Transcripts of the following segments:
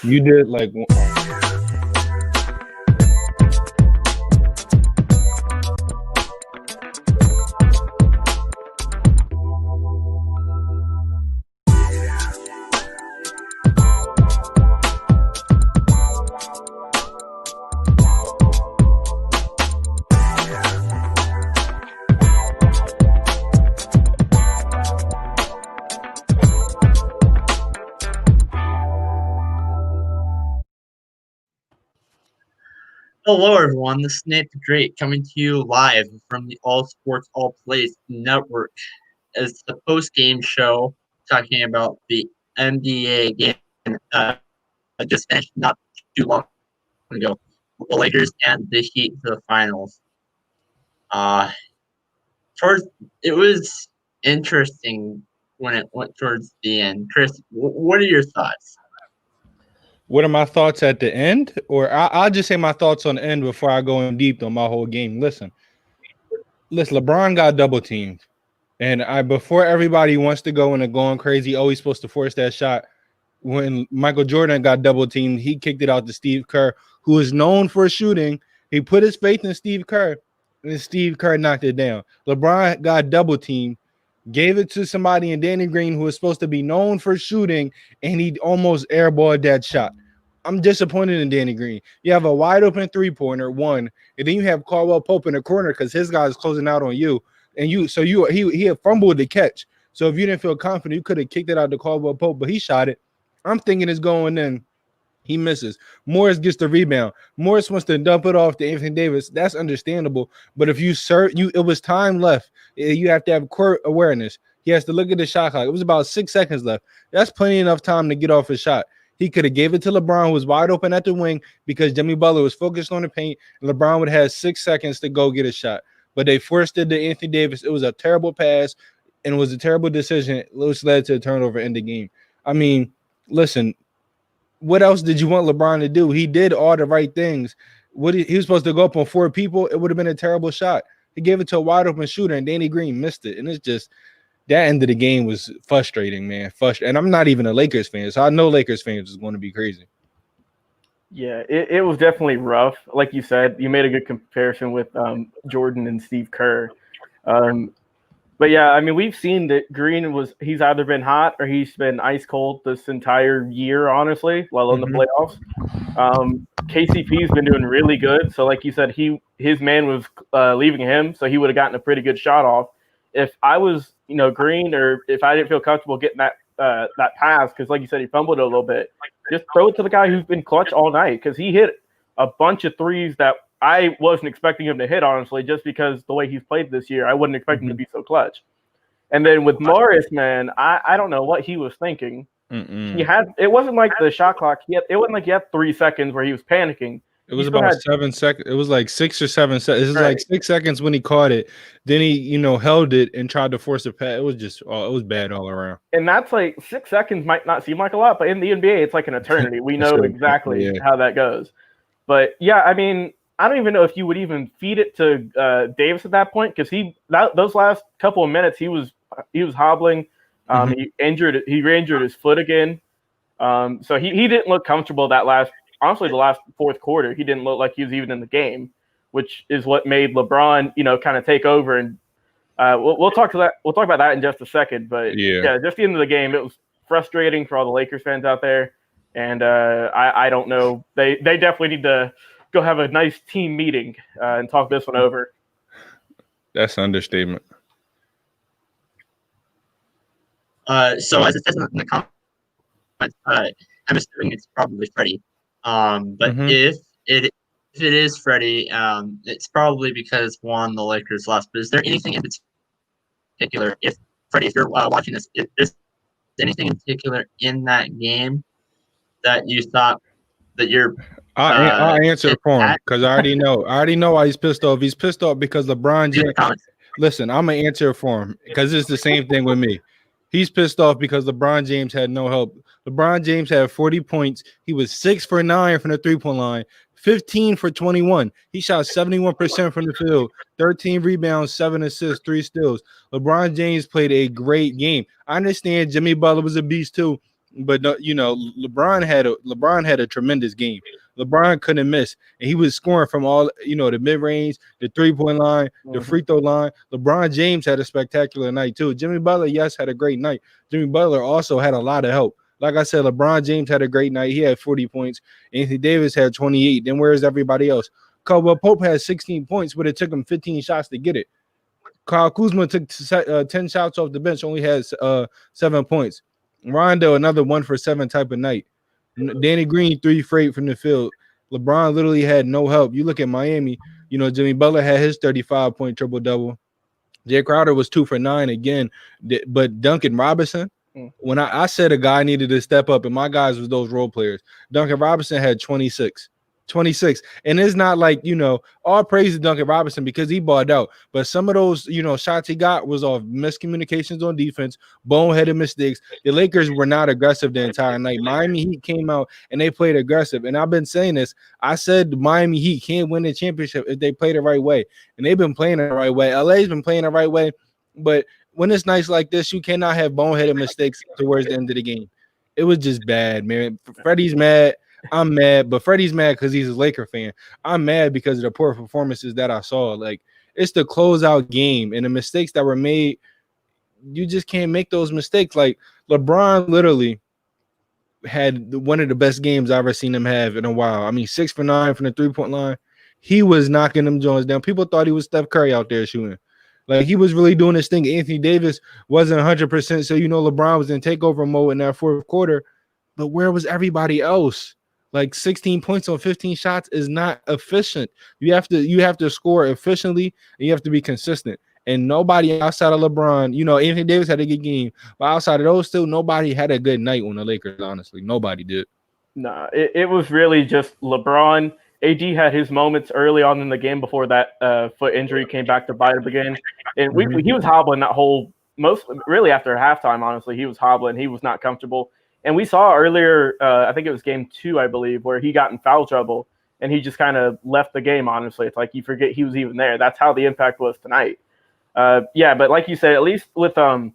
You did like Hello, everyone. This is Nate the Great coming to you live from the All Sports All Plays Network. It's the post-game show talking about the NBA game just finished not too long ago. The Lakers and the Heat to the finals. Uh, it was interesting when it went towards the end. Chris, what are your thoughts? what are my thoughts at the end? Or I'll just say my thoughts on the end before I go in deep on my whole game. Listen, LeBron got double teamed. And before everybody wants to go into going crazy, always supposed to force that shot. When Michael Jordan got double teamed, he kicked it out to Steve Kerr, who is known for shooting. He put his faith in Steve Kerr, and Steve Kerr knocked it down. LeBron got double teamed, gave it to somebody in Danny Green, who is supposed to be known for shooting, and he almost airballed that shot. I'm disappointed in Danny Green. You have a wide open three-pointer, one, and then you have Caldwell Pope in the corner because his guy is closing out on you. And he had fumbled the catch. So if you didn't feel confident, you could have kicked it out to Caldwell Pope, but he shot it. I'm thinking it's going in. He misses. Morris gets the rebound. Morris wants to dump it off to Anthony Davis. That's understandable. But if it was time left. You have to have court awareness. He has to look at the shot clock. It was about 6 seconds left. That's plenty enough time to get off his shot. He could have gave it to LeBron, who was wide open at the wing because Jimmy Butler was focused on the paint, and LeBron would have 6 seconds to go get a shot. But they forced it to Anthony Davis. It was a terrible pass, and it was a terrible decision, which led to a turnover in the game. I mean, listen, what else did you want LeBron to do? He did all the right things. He was supposed to go up on 4 people. It would have been a terrible shot. He gave it to a wide open shooter, and Danny Green missed it. And it's just that end of the game was frustrating, man. And I'm not even a Lakers fan, so I know Lakers fans is going to be crazy. Yeah, it was definitely rough. Like you said, you made a good comparison with Jordan and Steve Kerr. But yeah, I mean, we've seen that he's either been hot or he's been ice cold this entire year, honestly, let alone the playoffs. KCP's been doing really good. So like you said, his man was leaving him, so he would have gotten a pretty good shot off. If I was, Green, or if I didn't feel comfortable getting that pass, because like you said, he fumbled it a little bit, just throw it to the guy who's been clutch all night, because he hit a bunch of threes that I wasn't expecting him to hit, honestly, just because the way he's played this year, I wasn't expecting him to be so clutch. And then with Morris, man, I don't know what he was thinking. It wasn't like the shot clock. It wasn't like he had 3 seconds where he was panicking. It was about 7 seconds. It was like 6 or 7 seconds. It was like 6 seconds when he caught it. Then he, held it and tried to force a pass. It was just, it was bad all around. And that's like 6 seconds might not seem like a lot, but in the NBA, it's like an eternity. We know exactly how that goes. But yeah, I mean, I don't even know if you would even feed it to Davis at that point, because those last couple of minutes he was hobbling. He re-injured his foot again. So he didn't look comfortable the last fourth quarter. He didn't look like he was even in the game, which is what made LeBron, kind of take over. And we'll talk about that in just a second. But yeah, just the end of the game, it was frustrating for all the Lakers fans out there. And I don't know. They definitely need to go have a nice team meeting and talk this one over. That's an understatement. So as it says in the comments, I'm assuming it's probably Freddie. But if it is Freddie, it's probably because the Lakers lost. But is there anything in particular, if Freddie, if you're watching this, is there anything in particular in that game that you thought that you're? I'll answer for him because I already know. I already know why he's pissed off. He's pissed off because LeBron James. Listen, I'm gonna answer for him because it's the same thing with me. He's pissed off because LeBron James had no help. LeBron James had 40 points. He was 6 for 9 from the three-point line, 15 for 21. He shot 71% from the field, 13 rebounds, 7 assists, 3 steals. LeBron James played a great game. I understand Jimmy Butler was a beast too, but no, LeBron had a tremendous game. LeBron couldn't miss, and he was scoring from all the mid range, the 3-point line, the free throw line. LeBron James had a spectacular night too. Jimmy Butler, yes, had a great night. Jimmy Butler also had a lot of help. Like I said, LeBron James had a great night. He had 40 points. Anthony Davis had 28. Then where's everybody else? Caldwell Pope had 16 points, but it took him 15 shots to get it. Kyle Kuzma took 10 shots off the bench, only has 7 points. Rondo, another 1 for 7 type of night. Danny Green, 3 for 8 from the field. LeBron literally had no help. You look at Miami, Jimmy Butler had his 35-point triple-double. Jay Crowder was 2 for 9 again. But Duncan Robinson, when I said a guy needed to step up, and my guys was those role players, Duncan Robinson had 26. 26. And it's not like, all praise to Duncan Robinson because he balled out. But some of those, shots he got was off miscommunications on defense, boneheaded mistakes. The Lakers were not aggressive the entire night. Miami Heat came out and they played aggressive. And I've been saying this. I said the Miami Heat can't win the championship if they play the right way. And they've been playing the right way. LA's been playing the right way. But when it's nights like this, you cannot have boneheaded mistakes towards the end of the game. It was just bad, man. Freddie's mad. I'm mad, but Freddie's mad because he's a Laker fan. I'm mad because of the poor performances that I saw. Like, it's the closeout game, and the mistakes that were made, you just can't make those mistakes. Like, LeBron literally had one of the best games I've ever seen him have in a while. I mean, 6 for 9 from the 3-point line. He was knocking them Jones down. People thought he was Steph Curry out there shooting. Like, he was really doing this thing. Anthony Davis wasn't 100%, so LeBron was in takeover mode in that fourth quarter. But where was everybody else? Like 16 points on 15 shots is not efficient. You have to score efficiently and you have to be consistent. And nobody outside of LeBron, Anthony Davis had a good game, but outside of those still, nobody had a good night on the Lakers, honestly. Nobody did. Nah, it was really just LeBron. AD had his moments early on in the game before that foot injury came back to bite him again. And he was hobbling that whole really after halftime, honestly. He was hobbling. He was not comfortable. And we saw earlier, I think it was game 2, I believe, where he got in foul trouble and he just kind of left the game, honestly. It's like you forget he was even there. That's how the impact was tonight. But like you said, at least with for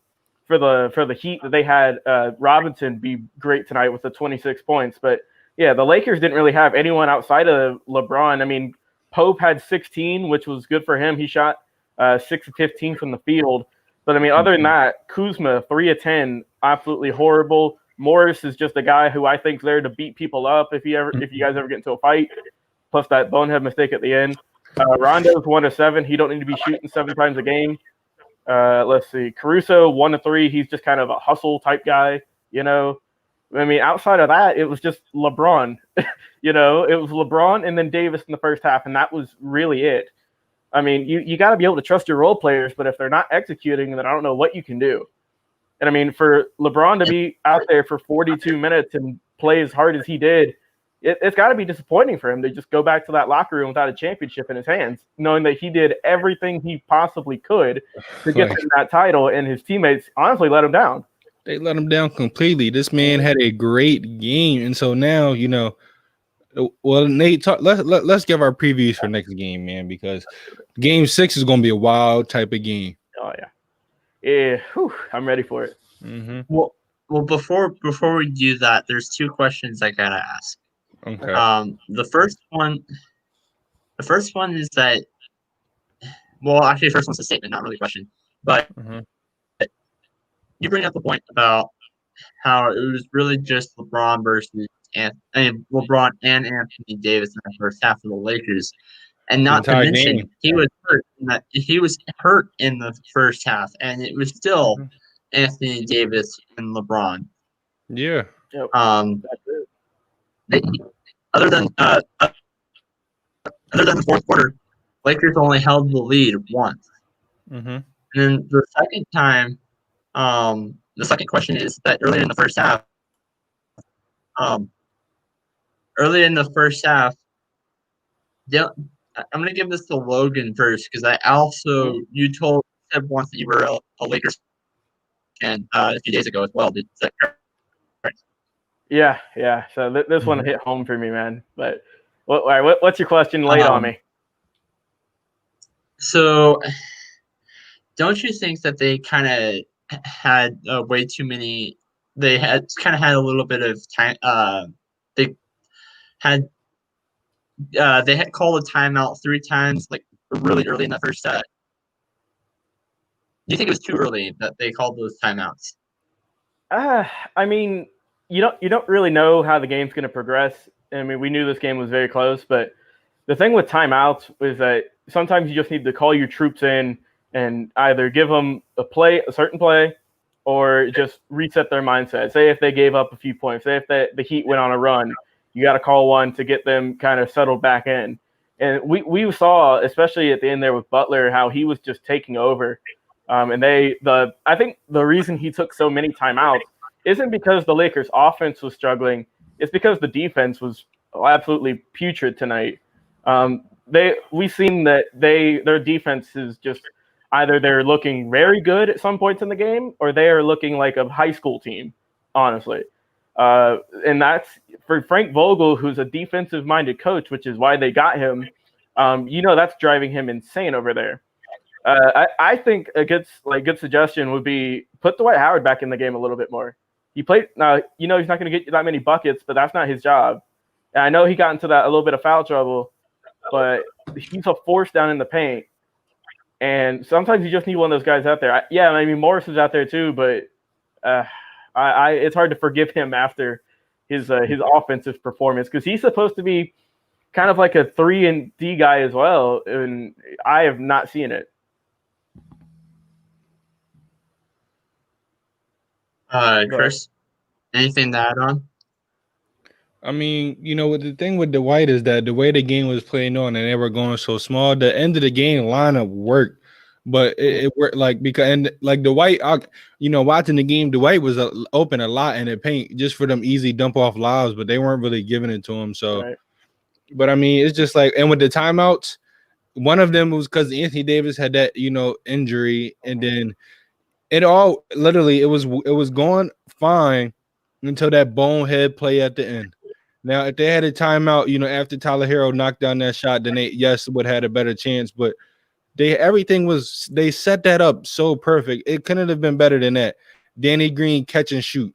the Heat that they had Robinson be great tonight with the 26 points. But, yeah, the Lakers didn't really have anyone outside of LeBron. I mean, Pope had 16, which was good for him. He shot 6 of 15 from the field. But, I mean, other than that, Kuzma, 3 of 10, absolutely horrible. Morris is just a guy who I think is there to beat people up if you guys ever get into a fight. Plus that bonehead mistake at the end. Rondo's 1 of 7. He don't need to be shooting 7 times a game. Let's see. Caruso 1 of 3. He's just kind of a hustle type guy. I mean, outside of that, it was just LeBron. It was LeBron and then Davis in the first half, and that was really it. I mean, you got to be able to trust your role players, but if they're not executing, then I don't know what you can do. And I mean, for LeBron to be out there for 42 minutes and play as hard as he did, it's got to be disappointing for him to just go back to that locker room without a championship in his hands, knowing that he did everything he possibly could to get to that title, and his teammates honestly let him down. They let him down completely. This man had a great game, and so now, well, Nate, let's give our previews for next game, man, because Game 6 is going to be a wild type of game. Oh yeah. Yeah, I'm ready for it. Mm-hmm. Well, before we do that, there's 2 questions I gotta ask. Okay. The first one is that. Well, actually, the first one's a statement, not really a question. But you bring up the point about how it was really just LeBron versus LeBron and Anthony Davis in the first half of the Lakers. And not to mention, he was hurt in the first half, and it was still Anthony Davis and LeBron. Yeah. Other than the fourth quarter, Lakers only held the lead once. Mm-hmm. And then the second time, the second question is that earlier in the first half, I'm going to give this to Logan first because you said once that you were a Lakers fan a few days ago as well. Is that correct? Yeah. So this one hit home for me, man. But what's your question? Lay it on me. So, don't you think that they kind of had way too many they had kind of had a little bit of time. They had called a timeout 3 times, like really early in the first set. Do you think it was too early that they called those timeouts? I mean, you don't really know how the game's going to progress. I mean, we knew this game was very close, but the thing with timeouts is that sometimes you just need to call your troops in and either give them a certain play, or just reset their mindset. Say if they gave up a few points, say if the Heat went on a run, you got to call one to get them kind of settled back in. And we saw, especially at the end there with Butler, how he was just taking over. And I think the reason he took so many timeouts isn't because the Lakers' offense was struggling. It's because the defense was absolutely putrid tonight. We've seen that their defense is just either they're looking very good at some points in the game, or they are looking like a high school team, honestly. And that's for Frank Vogel, who's a defensive-minded coach, which is why they got him. That's driving him insane over there. I think a good suggestion would be put Dwight Howard back in the game a little bit more. He played now. He's not going to get that many buckets, but that's not his job. And I know he got into that a little bit of foul trouble, but he's a force down in the paint. And sometimes you just need one of those guys out there. I mean Morris is out there too, but it's hard to forgive him after his offensive performance, because he's supposed to be kind of like a 3-and-D guy as well, and I have not seen it. Chris, anything to add on? I mean, the thing with Dwight is that the way the game was playing on and they were going so small, the end of the game lineup worked, but it worked Dwight, watching the game, Dwight was open a lot in the paint just for them easy dump off lobs, but they weren't really giving it to him. So, right. But I mean, it's just like, and with the timeouts, one of them was because Anthony Davis had that, injury, and then it was going fine until that bonehead play at the end. Now, if they had a timeout, after Tyler Hero knocked down that shot, then they would have had a better chance. But they set that up so perfect. It couldn't have been better than that. Danny Green catch and shoot.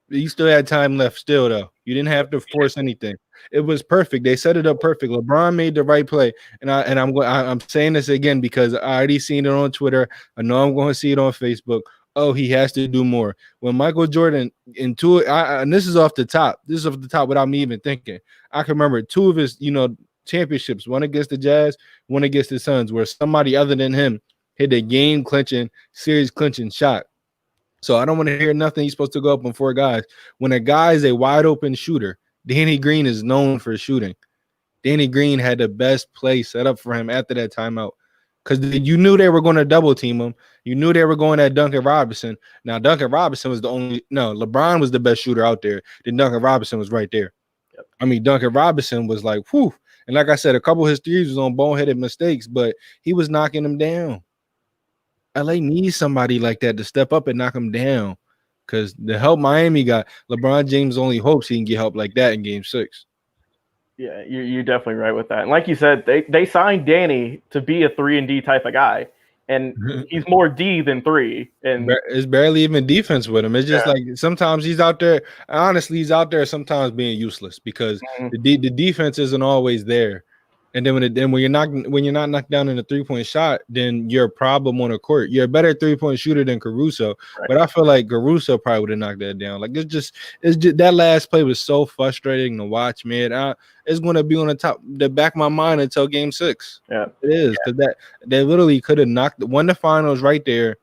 You still had time left still, though. You didn't have to force anything. It was perfect. They set it up perfect. LeBron made the right play. And I'm saying this again because I already seen it on Twitter. I know I'm going to see it on Facebook. Oh, he has to do more. When Michael Jordan and this is off the top. This is off the top without me even thinking. I can remember 2 of his, championships, one against the Jazz, one against the Suns, where somebody other than him hit a game-clinching, series-clinching shot. So I don't want to hear nothing. He's supposed to go up on 4 guys. When a guy is a wide-open shooter, Danny Green is known for shooting. Danny Green had the best play set up for him after that timeout, because you knew they were going to double team him. You knew they were going at Duncan Robinson. Now, Duncan Robinson was LeBron was the best shooter out there. Then Duncan Robinson was right there. Yep. I mean, Duncan Robinson was like, whew. And like I said, a couple of his threes was on boneheaded mistakes, but he was knocking them down. LA needs somebody like that to step up and knock them down, because the help Miami got, LeBron James only hopes he can get help like that in Game 6. Yeah, you're definitely right with that. And like you said, they signed Danny to be a 3-and-D type of guy, and he's more D than 3. And it's barely even defense with him. It's just like sometimes he's out there. Honestly, he's out there sometimes being useless because the defense isn't always there. And then when you're not knocked down in a 3-point shot, then you're a problem on the court. You're a better 3-point shooter than Caruso, right. But I feel like Caruso probably would have knocked that down. Like it's just that last play was so frustrating to watch, man. It's going to be on the back of my mind until Game 6. Yeah, it is, because they literally could have won the finals right there,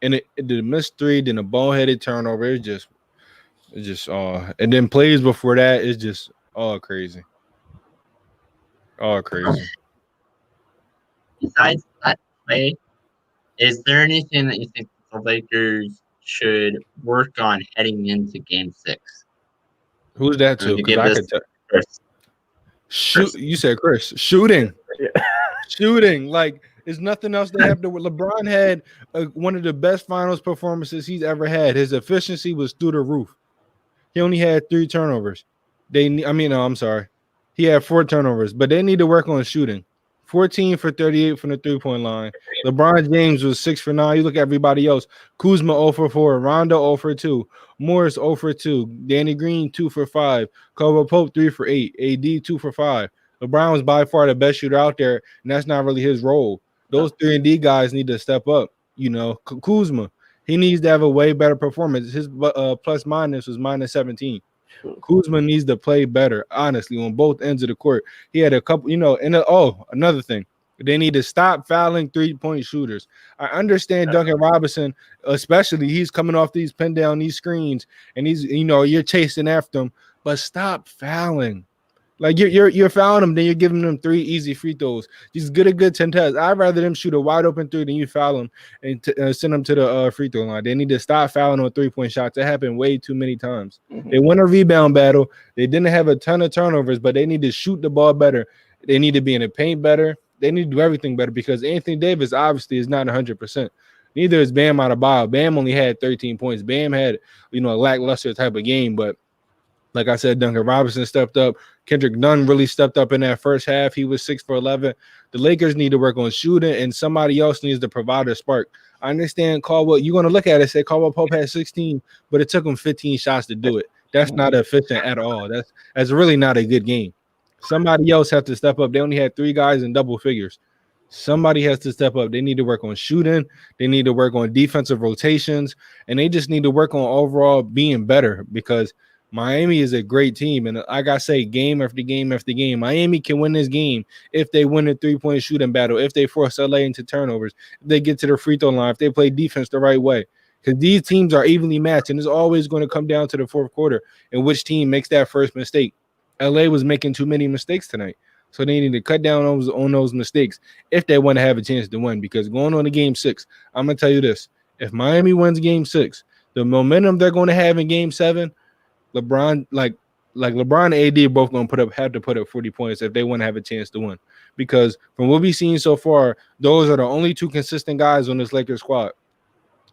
and it did a missed 3, then a boneheaded turnover. It's just and then plays before that is just all crazy. Oh, crazy. Besides that play, is there anything that you think the Lakers should work on heading into Game 6? Who's that to? Because I could tell. Chris. You said Chris. Shooting. Yeah. Shooting. Like, there's nothing else they have to. LeBron had one of the best finals performances he's ever had. His efficiency was through the roof. He only had 3 turnovers. I'm sorry. He had 4 turnovers, but they need to work on shooting 14 for 38 from the three-point line. LeBron James was 6 for 9. You look at everybody else. Kuzma 0 for 4. Rondo 0 for 2. Morris 0 for 2. Danny Green 2 for 5. Caldwell Pope 3 for 8. AD 2 for 5. LeBron was by far the best shooter out there, and that's not really his role. Those 3-and-D guys need to step up. You know, Kuzma, he needs to have a way better performance. His plus minus was minus 17. Kuzma needs to play better, honestly, on both ends of the court. He had a couple, and another thing. They need to stop fouling three-point shooters. I understand Duncan Robinson, especially he's coming off these pin down these screens, and he's, you're chasing after him, but stop fouling. Like you're fouling them, then you're giving them 3 easy free throws. Just get a good 10 tests. I'd rather them shoot a wide open 3 than you foul them and send them to the free throw line. They need to stop fouling on 3-point shots. That happened way too many times. Mm-hmm. They won a rebound battle. They didn't have a ton of turnovers, but they need to shoot the ball better. They need to be in the paint better. They need to do everything better because Anthony Davis obviously is not 100%. Neither is Bam Adebayo. Bam only had 13 points. Bam had, a lackluster type of game, but like I said, Duncan Robinson stepped up. Kendrick Nunn really stepped up in that first half. He was 6 for 11. The Lakers need to work on shooting, and somebody else needs to provide a spark. I understand Caldwell. You're going to look at it and say Caldwell Pope had 16, but it took him 15 shots to do it. That's not efficient at all. That's really not a good game. Somebody else has to step up. They only had 3 guys in double figures. Somebody has to step up. They need to work on shooting. They need to work on defensive rotations, and they just need to work on overall being better because Miami is a great team, and like I say, game after game after game, Miami can win this game if they win the 3-point shooting battle, if they force LA into turnovers, if they get to the free throw line, if they play defense the right way. Because these teams are evenly matched, and it's always going to come down to the fourth quarter and which team makes that first mistake. LA was making too many mistakes tonight, so they need to cut down on those mistakes if they want to have a chance to win. Because going on to Game 6, I'm going to tell you this. If Miami wins Game 6, the momentum they're going to have in Game 7, LeBron, like LeBron and AD are both going to have to put up 40 points if they want to have a chance to win. Because from what we've seen so far, those are the only 2 consistent guys on this Lakers squad.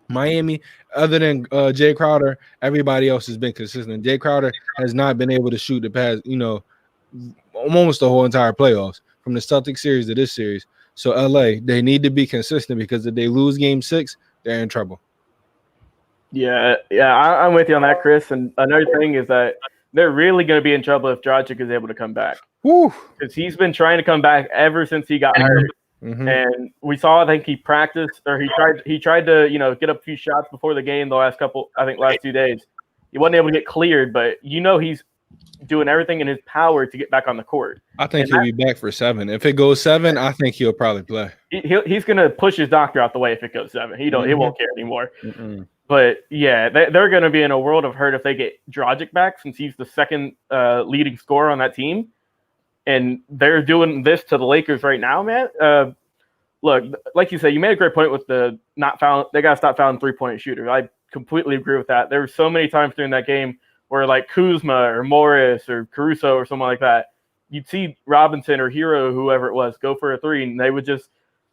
Miami, other than Jay Crowder, everybody else has been consistent. Jay Crowder has not been able to shoot the past, almost the whole entire playoffs from the Celtics series to this series. So LA, they need to be consistent because if they lose Game 6, they're in trouble. Yeah, I'm with you on that, Chris. And another thing is that they're really going to be in trouble if Dragic is able to come back. Because he's been trying to come back ever since he got hurt. Mm-hmm. And we saw, I think he practiced or he tried to, get up a few shots before the game the last 2 days. He wasn't able to get cleared, but he's doing everything in his power to get back on the court. I think he'll be back for 7. If it goes 7, I think he'll probably play. He's going to push his doctor out the way if it goes 7. He won't care anymore. Mm-hmm. But, yeah, they're going to be in a world of hurt if they get Dragic back since he's the second leading scorer on that team. And they're doing this to the Lakers right now, man. Look, like you said, you made a great point with the not fouling. They got to stop fouling 3-point shooters. I completely agree with that. There were so many times during that game where, like, Kuzma or Morris or Caruso or someone like that, you'd see Robinson or Hero, whoever it was, go for a 3, and they would just,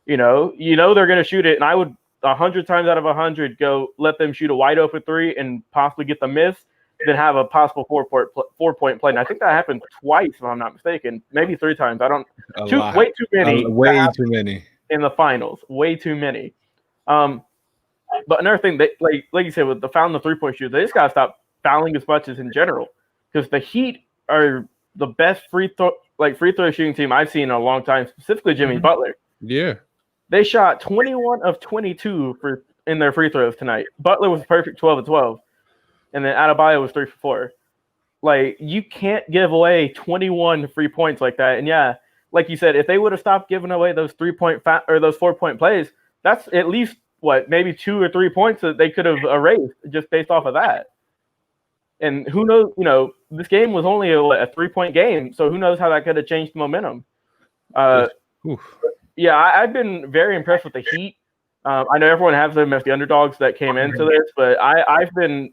they're going to shoot it. And I would 100 times out of 100 go let them shoot a wide open 3 and possibly get the miss, then have a possible 4-point play. And I think that happened twice, if I'm not mistaken, maybe 3 times. Way too many. Way too many in the finals. Way too many. But another thing, like you said, with the fouling the 3-point shooter, they just gotta stop fouling as much as in general, because the Heat are the best free throw shooting team I've seen in a long time. Specifically, Jimmy Butler. Yeah, they shot 21 of 22 in their free throws tonight. Butler was perfect, 12 of 12. And then Adebayo was 3 for 4. Like, you can't give away 21 free points like that. And yeah, like you said, if they would have stopped giving away those 3-point or those 4-point plays, that's at least maybe 2 or 3 points that they could have erased just based off of that. And who knows? This game was only a 3-point game, so who knows how that could have changed the momentum. Yeah, I've been very impressed with the Heat. I know everyone has them as the underdogs that came into this, but I've been,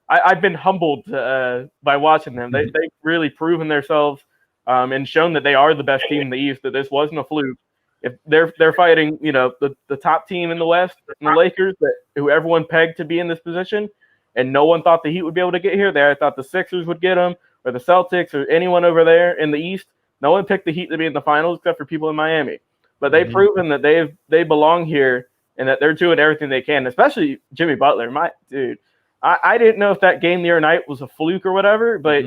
I've been humbled by watching them. They've really proven themselves and shown that they are the best team in the East, that this wasn't a fluke. If they're fighting, the top team in the West, the Lakers, who everyone pegged to be in this position, and no one thought the Heat would be able to get here. They thought the Sixers would get them, or the Celtics, or anyone over there in the East. No one picked the Heat to be in the finals except for people in Miami. But they've Mhm. proven that they belong here and that they're doing everything they can, especially Jimmy Butler. My dude, I didn't know if that game the other night was a fluke or whatever, but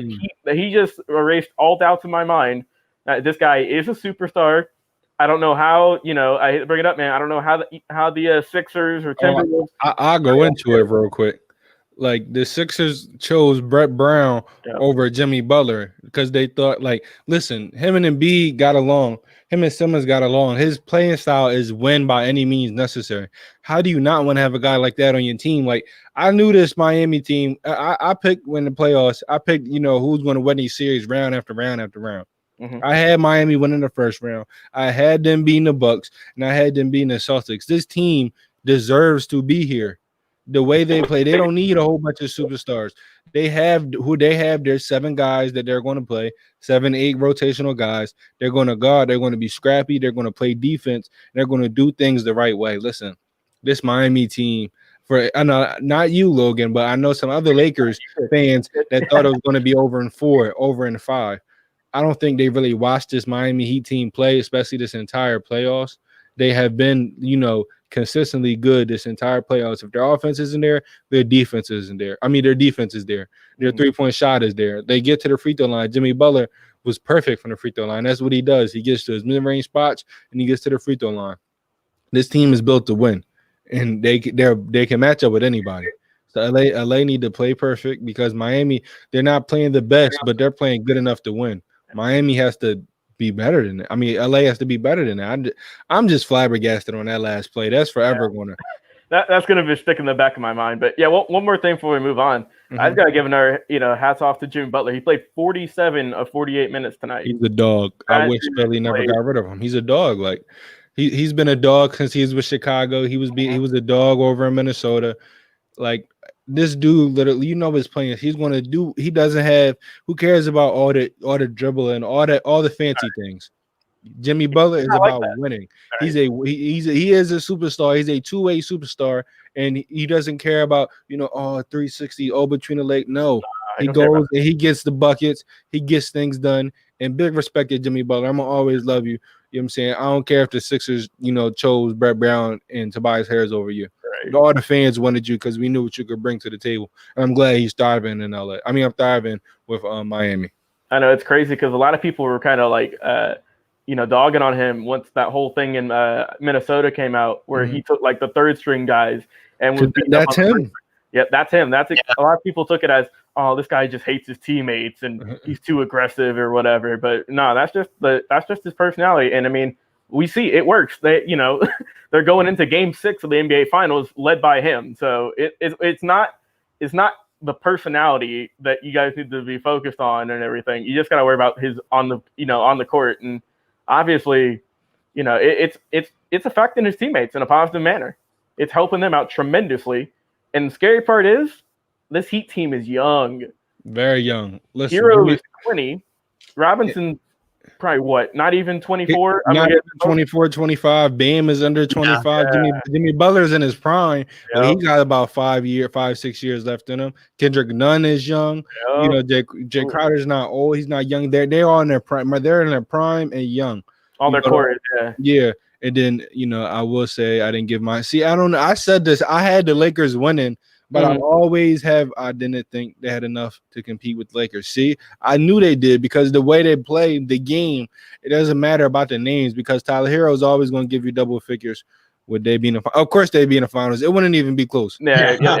he just erased all doubts in my mind that this guy is a superstar. I don't know how, I hate to bring it up, man. I don't know how the Sixers or Timberwolves. I'll go into it real quick. Like the Sixers chose Brett Brown over Jimmy Butler because they thought, like, listen, him and Embiid got along. Him and Simmons got along. His playing style is win by any means necessary. How do you not want to have a guy like that on your team? Like, I knew this Miami team. I picked when the playoffs. I picked, who's going to win these series round after round after round. Mhm. I had Miami winning the first round. I had them beating the Bucks, and I had them beating the Celtics. This team deserves to be here. The way they play, they don't need a whole bunch of superstars. They have their 7 guys that they're going to play, 7, 8 rotational guys. They're going to guard. They're going to be scrappy. They're going to play defense. They're going to do things the right way. Listen, this Miami team, I know not you, Logan, but I know some other Lakers fans that thought it was going to be over in 4, over in 5. I don't think they really watched this Miami Heat team play, especially this entire playoffs. They have been, consistently good this entire playoffs. If their offense isn't there, their defense isn't there. I mean, their defense is there. Their 3-point shot is there. They get to the free throw line. Jimmy Butler was perfect from the free throw line. That's what he does. He gets to his mid-range spots and he gets to the free throw line. This team is built to win, and they can match up with anybody. So LA need to play perfect because Miami, they're not playing the best, but they're playing good enough to win. Miami has to be better than that. I mean, LA has to be better than that. I'm just flabbergasted on that last play. That's forever going to. That's going to be stick in the back of my mind. But yeah, one more thing before we move on. I've got to give another, hats off to Jimmy Butler. He played 47 of 48 minutes tonight. He's a dog. I wish Philly never got rid of him. He's a dog. Like he's been a dog since he was with Chicago. He was a dog over in Minnesota. Like this dude, literally, his playing. He's going to do. He doesn't have. Who cares about all the dribbling, all the fancy things? Jimmy Butler is about winning. Right. He is a superstar. He's a two-way superstar, and he doesn't care about 360 between the leg. No, he goes and he gets the buckets. He gets things done. And big respect to Jimmy Butler. I'm gonna always love you. You know what I'm saying? I don't care if the Sixers, chose Brett Brown and Tobias Harris over you. Right. All the fans wanted you because we knew what you could bring to the table. And I'm glad he's thriving in LA. I mean, I'm thriving with Miami. I know it's crazy because a lot of people were kind of like, dogging on him once that whole thing in Minnesota came out where he took like the third string guys and was that's him. Yeah, that's him. A lot of people took it as, oh, this guy just hates his teammates and he's too aggressive or whatever. But no, that's just his personality. And I mean, we see it works. They, they're going into Game 6 of the NBA Finals led by him. So it's not the personality that you guys need to be focused on and everything. You just got to worry about his on the court. And obviously, it's affecting his teammates in a positive manner. It's helping them out tremendously. And the scary part is this Heat team is young. Very young. Listen, Hero is 20. Robinson probably what? Not even 24? Not even 24, 25. Bam is under 25. Yeah. Jimmy Butler's in his prime. Yep. He got about 5-6 years left in him. Kendrick Nunn is young. Yep. Jay Crowder's not old. He's not young. They're all in their prime. They're in their prime and young. All their core, yeah. And then, I will say I didn't give my – see, I don't know. I said this. I had the Lakers winning, but I didn't think they had enough to compete with Lakers. See, I knew they did because the way they play the game, it doesn't matter about the names because Tyler Hero is always going to give you double figures. Would they be in of course they'd be in the finals. It wouldn't even be close. Yeah. No,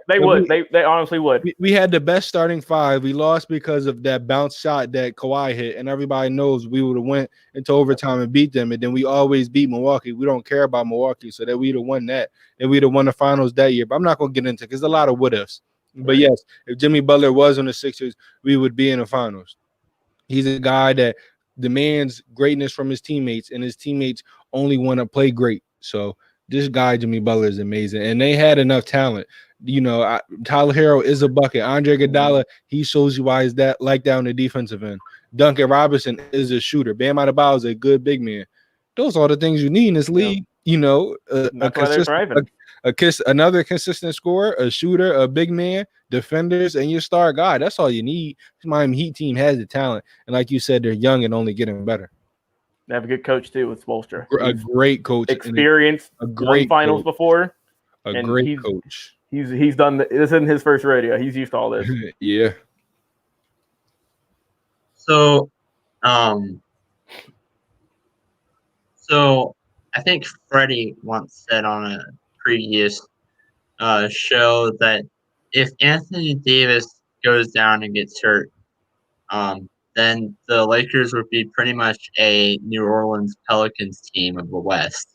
they would. They honestly would. We had the best starting 5. We lost because of that bounce shot that Kawhi hit, and everybody knows we would have went into overtime and beat them. And then we always beat Milwaukee. We don't care about Milwaukee, so that we'd have won that. And we'd have won the finals that year. But I'm not going to get into it because there's a lot of what ifs. But yes, if Jimmy Butler was on the Sixers, we would be in the finals. He's a guy that demands greatness from his teammates, and his teammates only want to play great. So this guy, Jimmy Butler, is amazing. And they had enough talent. Tyler Hero is a bucket. Andre Iguodala, he shows you why he's that like that on the defensive end. Duncan Robinson is a shooter. Bam Adebayo is a good big man. Those are the things you need in this league. Another consistent scorer, a shooter, a big man. defenders, and your star guy. That's all you need. This Miami Heat team has the talent, and like you said, they're young and only getting better. They have a good coach too with Spoelstra. A great coach, experienced, a great won finals coach. before. A and great coach. He's done this isn't his first rodeo. He's used to all this. Yeah. So I think Freddie once said on a previous show that if Anthony Davis goes down and gets hurt, then the Lakers would be pretty much a New Orleans Pelicans team of the West.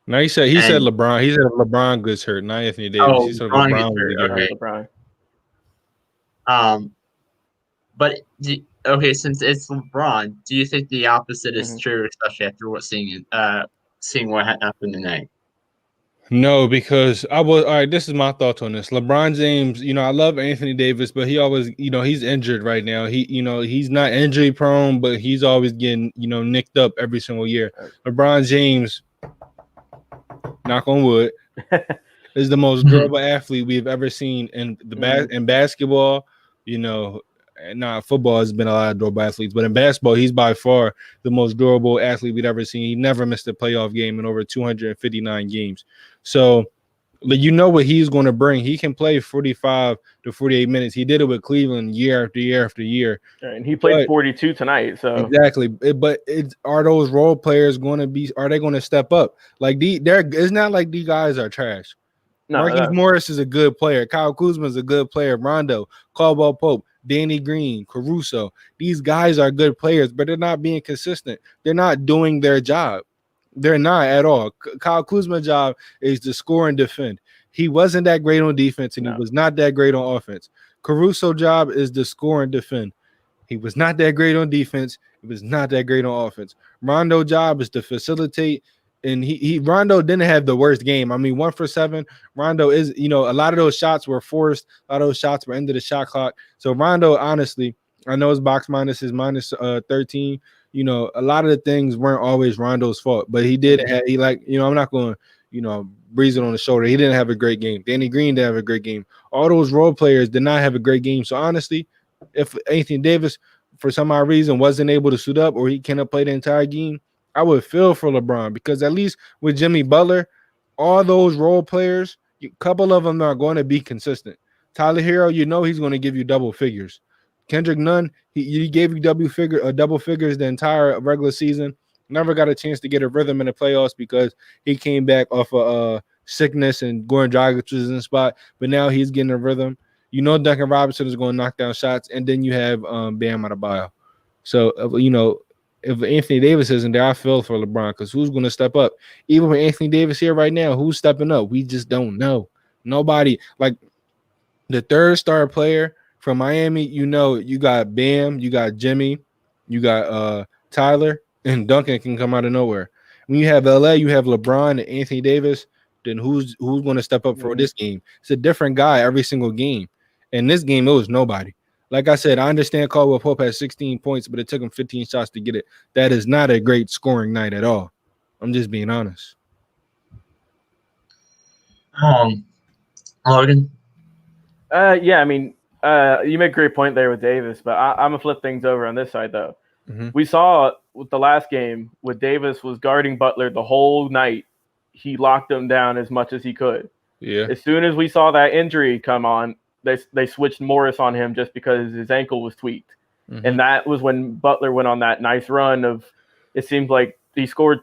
No, he said LeBron. He said if LeBron gets hurt, not Anthony Davis. Oh, he said LeBron LeBron gets would hurt. get hurt. LeBron. But since it's LeBron, do you think the opposite is true, especially after seeing what happened tonight? No, because all right. This is my thoughts on this. LeBron James, I love Anthony Davis, but he always, he's injured right now. He's not injury prone, but he's always getting, nicked up every single year. LeBron James, knock on wood, is the most durable athlete we've ever seen in in basketball. Not football has been a lot of durable athletes, but in basketball, he's by far the most durable athlete we've ever seen. He never missed a playoff game in over 259 games. So, what he's going to bring. He can play 45 to 48 minutes. He did it with Cleveland year after year after year. And he played 42 tonight. So exactly. But are those role players going to be? Are they going to step up? It's not like these guys are trash. No, Marcus Morris is a good player. Kyle Kuzma is a good player. Rondo, Caldwell Pope, Danny Green, Caruso. These guys are good players, but they're not being consistent. They're not doing their job. They're not at all. Kyle Kuzma's job is to score and defend. He wasn't that great on defense, and he was not that great on offense. Caruso's job is to score and defend. He was not that great on defense. He was not that great on offense. Rondo's job is to facilitate. And Rondo didn't have the worst game. I mean, 1 for 7. Rondo is, a lot of those shots were forced. A lot of those shots were into the shot clock. So Rondo, honestly, I know his box minus is minus 13. A lot of the things weren't always Rondo's fault, but he did have, I'm not going, breeze it on the shoulder. He didn't have a great game. Danny Green didn't have a great game. All those role players did not have a great game. So honestly, if Anthony Davis, for some odd reason, wasn't able to suit up or he cannot play the entire game, I would feel for LeBron, because at least with Jimmy Butler, all those role players, a couple of them are going to be consistent. Tyler Hero, he's going to give you double figures. Kendrick Nunn, he gave you double figures the entire regular season. Never got a chance to get a rhythm in the playoffs because he came back off of sickness and Goran Dragic was in the spot, but now he's getting a rhythm. Duncan Robinson is going to knock down shots, and then you have Bam Adebayo. So, if Anthony Davis isn't there, I feel for LeBron, because who's going to step up? Even with Anthony Davis here right now, who's stepping up? We just don't know. Nobody. Like the third star player from Miami, you got Bam, you got Jimmy, you got Tyler, and Duncan can come out of nowhere. When you have LA, you have LeBron and Anthony Davis, then who's going to step up for this game? It's a different guy every single game. In this game, it was nobody. Like I said, I understand Caldwell Pope has 16 points, but it took him 15 shots to get it. That is not a great scoring night at all. I'm just being honest. Logan? Yeah, I mean, you make a great point there with Davis, but I'm going to flip things over on this side, though. Mm-hmm. We saw with the last game, with Davis was guarding Butler the whole night. He locked him down as much as he could. Yeah. As soon as we saw that injury come on, they switched Morris on him just because his ankle was tweaked. Mm-hmm. And that was when Butler went on that nice run of, it seemed like he scored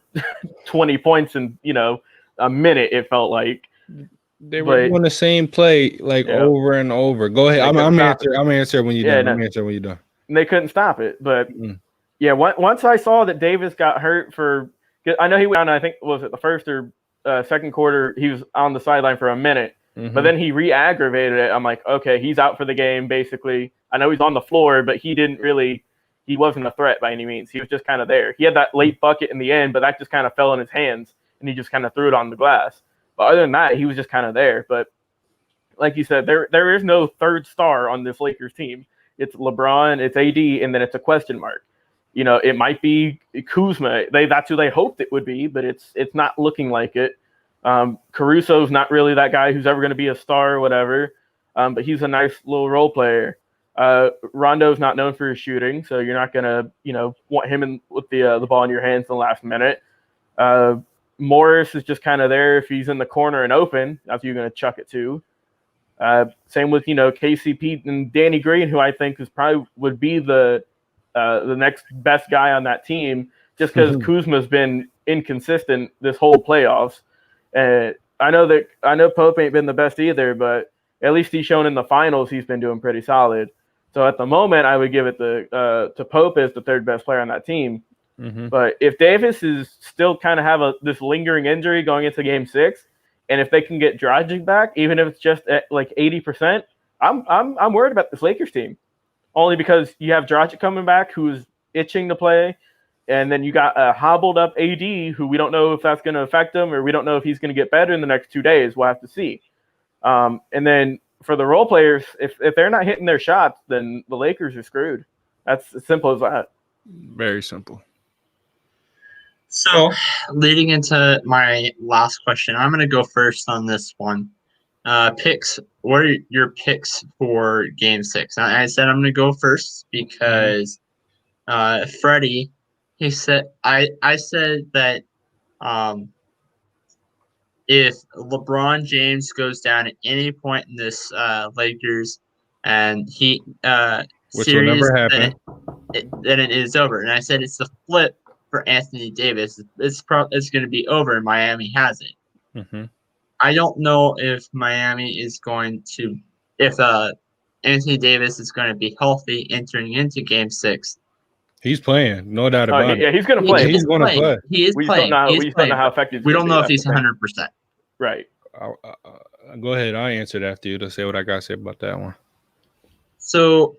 20 points in, a minute, it felt like. They were doing the same play over and over. Go ahead. I'm answering when you're done. I'm answering when you're done. And they couldn't stop it. But once I saw that Davis got hurt I know he went down, I think, was it the first or second quarter, he was on the sideline for a minute. Mm-hmm. But then he re-aggravated it. I'm like, okay, he's out for the game, basically. I know he's on the floor, but he wasn't a threat by any means. He was just kind of there. He had that late bucket in the end, but that just kind of fell in his hands, and he just kind of threw it on the glass. But other than that, he was just kind of there. But like you said, there is no third star on this Lakers team. It's LeBron, it's AD, and then it's a question mark. It might be Kuzma. That's who they hoped it would be, but it's not looking like it. Caruso's not really that guy who's ever going to be a star or whatever. but he's a nice little role player. Rondo's not known for his shooting, so you're not gonna, want him with the ball in your hands in the last minute. Morris is just kind of there if he's in the corner and open. That's who you're gonna chuck it to. Same with KCP and Danny Green, who I think is probably would be the next best guy on that team, just because Kuzma's been inconsistent this whole playoffs. I know Pope ain't been the best either, but at least he's shown in the finals he's been doing pretty solid. So at the moment, I would give it to Pope as the third best player on that team. Mm-hmm. But if Davis is still kind of have this lingering injury going into Game 6, and if they can get Dragic back, even if it's just at like 80%, I'm worried about this Lakers team. Only because you have Dragic coming back, who's itching to play, and then you got a hobbled up AD, who we don't know if that's going to affect him, or we don't know if he's going to get better in the next 2 days. We'll have to see. And then for the role players, if they're not hitting their shots, then the Lakers are screwed. That's as simple as that. Very simple. So, leading into my last question, I'm going to go first on this one. Picks. What are your picks for Game 6? I said I'm going to go first because Freddie, he said I said that if LeBron James goes down at any point in this Lakers and he which series, will never happen, then it is over. And I said it's the flip for Anthony Davis. It's going to be over, and Miami has it. Mm-hmm. I don't know if Miami is going to, if Anthony Davis is going to be healthy entering into Game 6. He's playing, no doubt about it. Yeah, he's going to play. He's going to play. He is playing. We just don't know how effective. We don't know if he's 100%. Right. Go ahead. I'll answer it after you to say what I got to say about that one. So,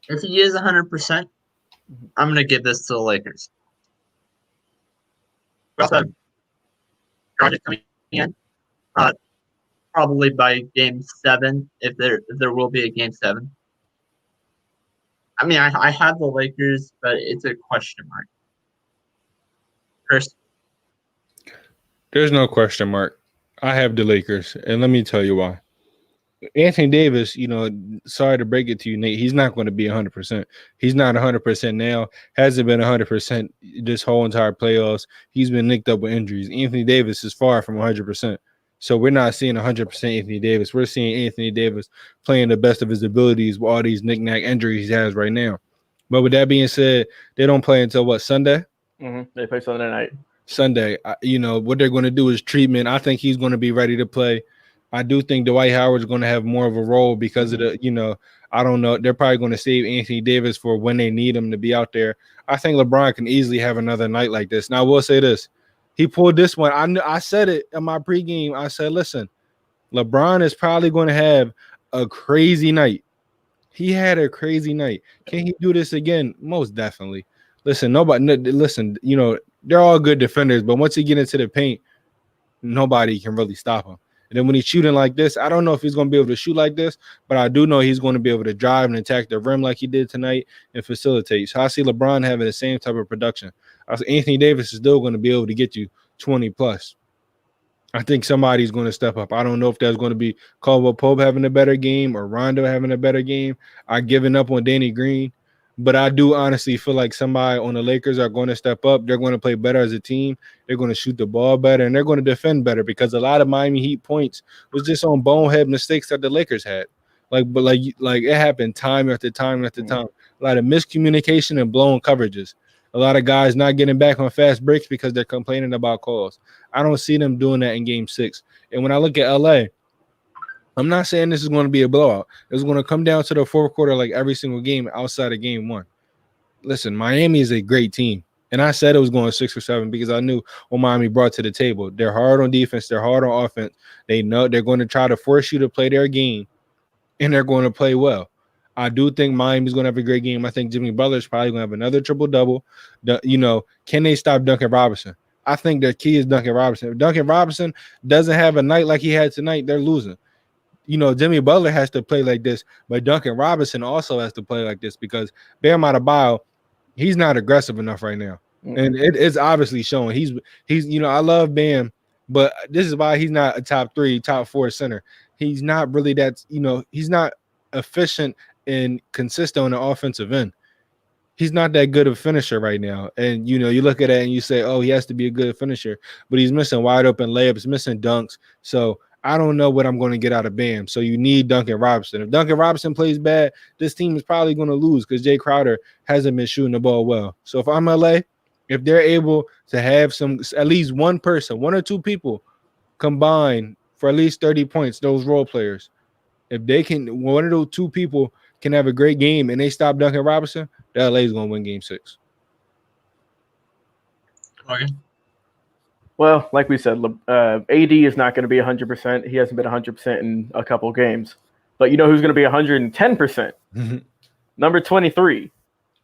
if he is 100%, I'm going to give this to the Lakers. Dragic coming in, probably by Game 7, if there will be a Game 7. I mean, I have the Lakers, but it's a question mark. Chris? There's no question mark. I have the Lakers, and let me tell you why. Anthony Davis, sorry to break it to you, Nate, he's not going to be 100%. He's not 100% now. Hasn't been 100% this whole entire playoffs. He's been nicked up with injuries. Anthony Davis is far from 100%. So we're not seeing 100% Anthony Davis. We're seeing Anthony Davis playing the best of his abilities with all these knick-knack injuries he has right now. But with that being said, they don't play until what, Sunday? Mm-hmm. They play Sunday night. Sunday. What they're going to do is treatment. I think he's going to be ready to play. I do think Dwight Howard's going to have more of a role because of the, I don't know. They're probably going to save Anthony Davis for when they need him to be out there. I think LeBron can easily have another night like this. Now, I will say this. He pulled this one. I said it in my pregame. I said, listen, LeBron is probably going to have a crazy night. He had a crazy night. Can he do this again? Most definitely. Listen, they're all good defenders, but once he get into the paint, nobody can really stop him. And then when he's shooting like this, I don't know if he's going to be able to shoot like this, but I do know he's going to be able to drive and attack the rim like he did tonight and facilitate. So I see LeBron having the same type of production. Anthony Davis is still going to be able to get you 20 plus. I think somebody's going to step up. I don't know if that's going to be Caldwell Pope having a better game or Rondo having a better game. I've given up on Danny Green. But I do honestly feel like somebody on the Lakers are going to step up. They're going to play better as a team. They're going to shoot the ball better, and they're going to defend better because a lot of Miami Heat points was just on bonehead mistakes that the Lakers had. Like it happened time after time after time. A lot of miscommunication and blown coverages. A lot of guys not getting back on fast breaks because they're complaining about calls. I don't see them doing that in Game 6. And when I look at LA, I'm not saying this is going to be a blowout. It's going to come down to the fourth quarter like every single game outside of Game 1. Listen, Miami is a great team. And I said it was going 6 or 7 because I knew what Miami brought to the table. They're hard on defense. They're hard on offense. They know they're going to try to force you to play their game, and they're going to play well. I do think Miami's going to have a great game. I think Jimmy Butler's probably going to have another triple-double. Can they stop Duncan Robinson? I think the key is Duncan Robinson. If Duncan Robinson doesn't have a night like he had tonight, they're losing. Jimmy Butler has to play like this, but Duncan Robinson also has to play like this because Bam Adebayo, he's not aggressive enough right now. And it's obviously showing. He's I love Bam, But this is why he's not a top 3, top 4 center. He's not really that, he's not efficient and consistent on the offensive end. He's not that good of a finisher right now. And, you look at it and you say, oh, he has to be a good finisher. But he's missing wide open layups, missing dunks. So I don't know what I'm going to get out of Bam. So you need Duncan Robinson. If Duncan Robinson plays bad, this team is probably going to lose because Jay Crowder hasn't been shooting the ball well. So if I'm LA, if they're able to have at least one person, 1 or 2 people combine for at least 30 points, those role players, if they can, 1 of those 2 people can have a great game and they stop Duncan Robinson, the LA is going to win game 6. Okay. Well, like we said, AD is not going to be 100%. He hasn't been 100% in a couple games. But you know who's going to be 110%? Number 23.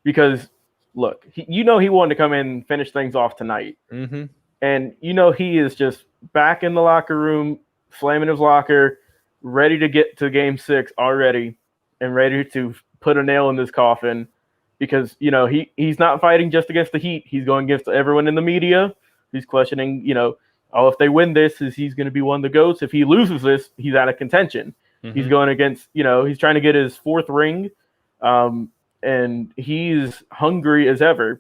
Because, look, he wanted to come in and finish things off tonight. Mm-hmm. And he is just back in the locker room, slamming his locker, ready to get to game 6 already and ready to put a nail in this coffin because, he's not fighting just against the Heat. He's going against everyone in the media. He's questioning, if they win this, is he's going to be one of the GOATs? If he loses this, he's out of contention. Mm-hmm. He's going against, he's trying to get his 4th ring, and he's hungry as ever.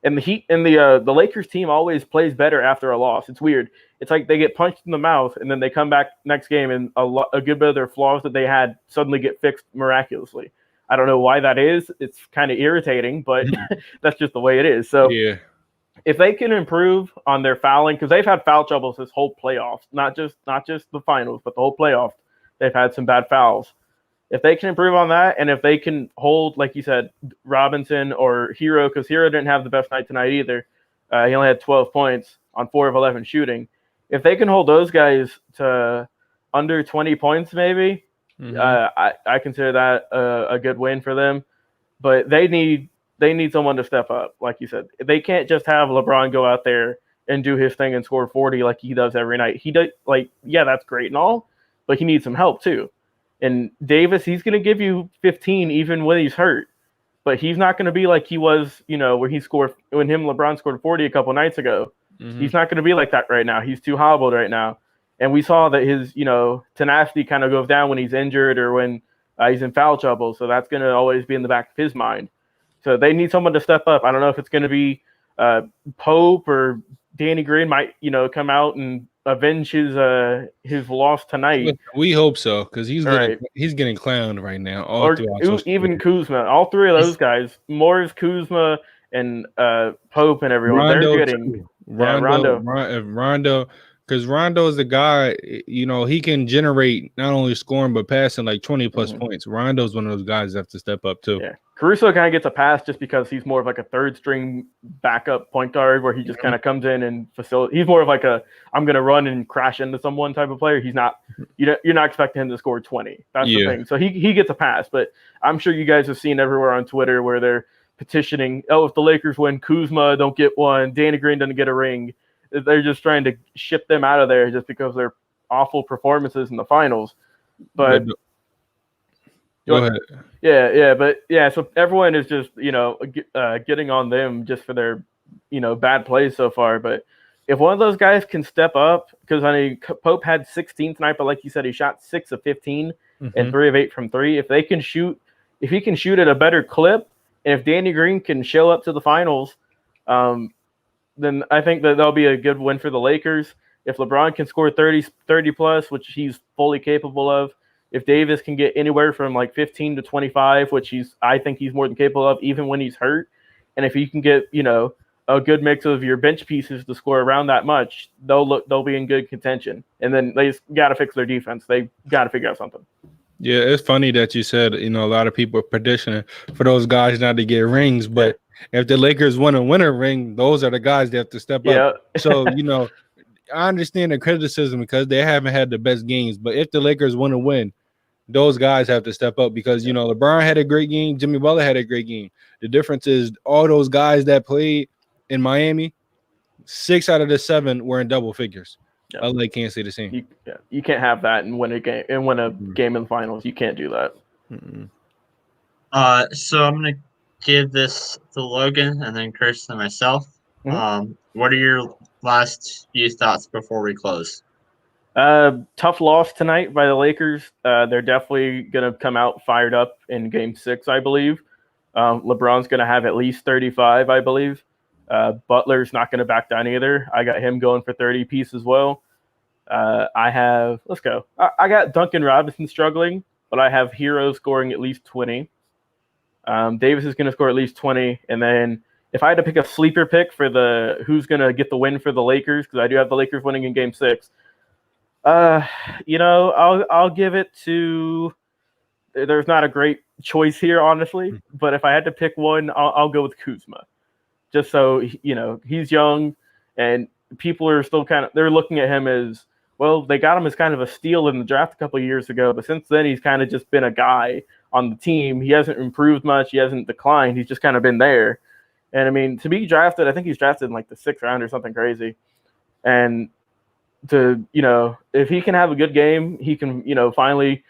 And the Heat and the Lakers team always plays better after a loss. It's weird. It's like they get punched in the mouth, and then they come back next game, and a good bit of their flaws that they had suddenly get fixed miraculously. I don't know why that is. It's kind of irritating, but that's just the way it is. So yeah. If they can improve on their fouling, because they've had foul troubles this whole playoff, not just the finals, but the whole playoff, they've had some bad fouls. If they can improve on that, and if they can hold, like you said, Robinson or Hero, because Hero didn't have the best night tonight either. He only had 12 points on 4 of 11 shooting. If they can hold those guys to under 20 points, maybe, I consider that a good win for them. But they need someone to step up, like you said. They can't just have LeBron go out there and do his thing and score 40 like he does every night. He does, that's great and all, but he needs some help too. And Davis, he's going to give you 15 even when he's hurt, but he's not going to be like he was, when LeBron scored 40 a couple nights ago. Mm-hmm. He's not going to be like that right now. He's too hobbled right now. And we saw that his, tenacity kind of goes down when he's injured or when he's in foul trouble. So that's going to always be in the back of his mind. So they need someone to step up. I don't know if it's going to be Pope or Danny Green might, come out and avenge his loss tonight. We hope so, because he's getting clowned right now. Or even Kuzma. All 3 of those guys, Morris, Kuzma, and Pope and everyone. Rondo, they're getting Rondo. Because Rondo is the guy, he can generate not only scoring but passing like 20 plus points. Rondo's one of those guys that have to step up too. Yeah, Caruso kind of gets a pass just because he's more of like a 3rd string backup point guard where he just kind of comes in and facilitates. He's more of like I'm going to run and crash into someone type of player. He's not. You're not expecting him to score 20. That's the thing. So he gets a pass, but I'm sure you guys have seen everywhere on Twitter where they're petitioning. Oh, if the Lakers win, Kuzma don't get one. Danny Green doesn't get a ring. They're just trying to ship them out of there just because of their awful performances in the finals. But go ahead. Yeah. So everyone is just, getting on them just for their, bad plays so far. But if one of those guys can step up, because Pope had 16 tonight, but like you said, he shot 6 of 15 and 3 of 8 from 3. If he can shoot at a better clip, and if Danny Green can show up to the finals, then I think that that'll be a good win for the Lakers. If LeBron can score 30 plus, which he's fully capable of, if Davis can get anywhere from like 15 to 25, which I think he's more than capable of, even when he's hurt, and if he can get, a good mix of your bench pieces to score around that much, they'll be in good contention. And then they just got to fix their defense. They got to figure out something. Yeah, it's funny that you said, a lot of people are petitioning for those guys not to get rings, but if the Lakers want to win a ring, those are the guys that have to step up. So, I understand the criticism because they haven't had the best games, but if the Lakers want to win, those guys have to step up because, LeBron had a great game. Jimmy Butler had a great game. The difference is all those guys that played in Miami, 6 out of the 7 were in double figures. Yeah. LA can't say the same. You can't have that and win a game game in the finals. You can't do that. So I'm going to give this to Logan and then Kirsten and myself. What are your last few thoughts before we close. Tough loss tonight by the Lakers. They're definitely going to come out fired up in Game 6, I believe. LeBron's going to have at least 35, I believe. Butler's not going to back down either. I got him going for 30 apiece as well. Let's go. I got Duncan Robinson struggling, but I have Hero scoring at least 20. Davis is going to score at least 20. And then if I had to pick a sleeper pick for who's going to get the win for the Lakers, because I do have the Lakers winning in Game 6, I'll give it to. There's not a great choice here, honestly, but if I had to pick one, I'll go with Kuzma, just so he's young, and people are still they're looking at him as, well, they got him as kind of a steal in the draft a couple of years ago, but since then he's kind of just been a guy on the team. He hasn't improved much. He hasn't declined. He's just kind of been there. And I mean, to be drafted, I think he's drafted in like the 6th round or something crazy, and if he can have a good game, he can, finally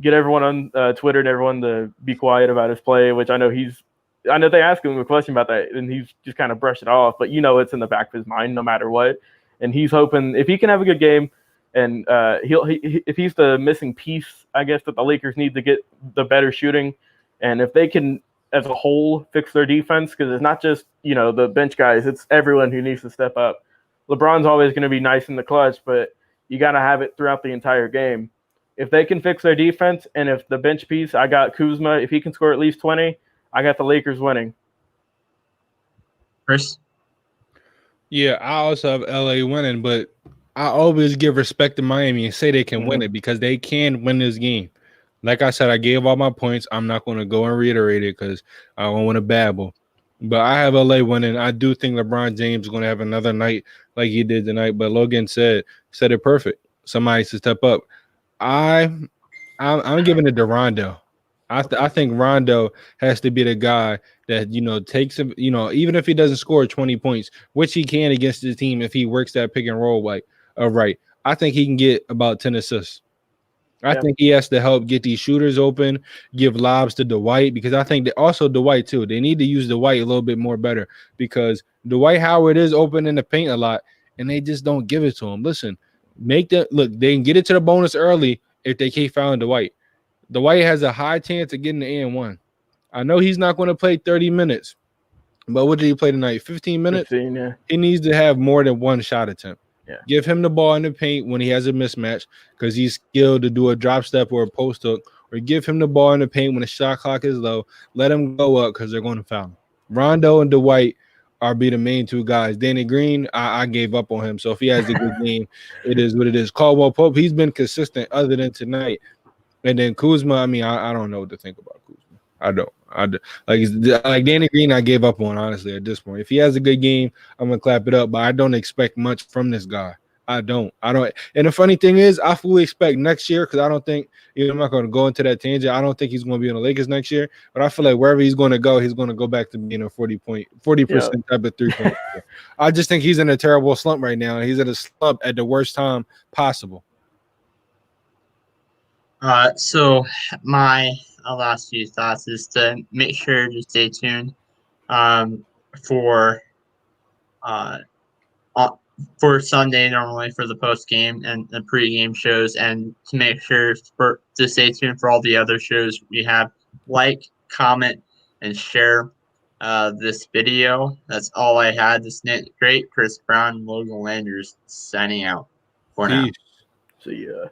get everyone on Twitter and everyone to be quiet about his play, which I know they asked him a question about that, and he's just kind of brushed it off, but it's in the back of his mind no matter what. And he's hoping if he can have a good game, and if he's the missing piece, I guess, that the Lakers need to get the better shooting, and if they can, as a whole, fix their defense, because it's not just, the bench guys, it's everyone who needs to step up. LeBron's always going to be nice in the clutch, but you got to have it throughout the entire game. If they can fix their defense, and if the bench piece, I got Kuzma, if he can score at least 20, I got the Lakers winning. Chris? Yeah, I also have LA winning, but I always give respect to Miami and say they can win it because they can win this game. Like I said, I gave all my points. I'm not going to go and reiterate it because I don't want to babble. But I have LA winning. I do think LeBron James is going to have another night like he did tonight. But Logan said it perfect. Somebody to step up. I'm giving it to Rondo. I think Rondo has to be the guy that takes him. Even if he doesn't score 20 points, which he can against the team if he works that pick and roll right. I think he can get about 10 assists. I think he has to help get these shooters open, give lobs to Dwight, because I think that also Dwight too. They need to use Dwight a little bit more better because Dwight Howard is open in the paint a lot, and they just don't give it to him. Listen, they can get it to the bonus early if they keep fouling Dwight. Dwight has a high chance of getting the and-1. I know he's not going to play 30 minutes, but what did he play tonight? 15 minutes? 15, yeah. He needs to have more than one shot attempt. Yeah. Give him the ball in the paint when he has a mismatch because he's skilled to do a drop step or a post hook, or give him the ball in the paint when the shot clock is low. Let him go up because they're going to foul him. Rondo and Dwight be the main two guys. Danny Green, I gave up on him. So if he has a good game, it is what it is. Caldwell Pope, he's been consistent other than tonight. And then Kuzma, I mean, I don't know what to think about Kuzma. I don't. Like Danny Green, I gave up on, honestly, at this point. If he has a good game, I'm gonna clap it up. But I don't expect much from this guy. I don't. And the funny thing is, I fully expect next year because I don't think I'm not gonna go into that tangent. I don't think he's gonna be in the Lakers next year. But I feel like wherever he's gonna go back to being a 40% type of 3-point. I just think he's in a terrible slump right now. He's in a slump at the worst time possible. So my last few thoughts is to make sure to stay tuned for Sunday normally for the post game and the pre-game shows, and to make sure to stay tuned for all the other shows we have. Like, comment, and share this video. That's all I had. This Nate Great, Chris Brown, and Logan Landers signing out for now. See ya.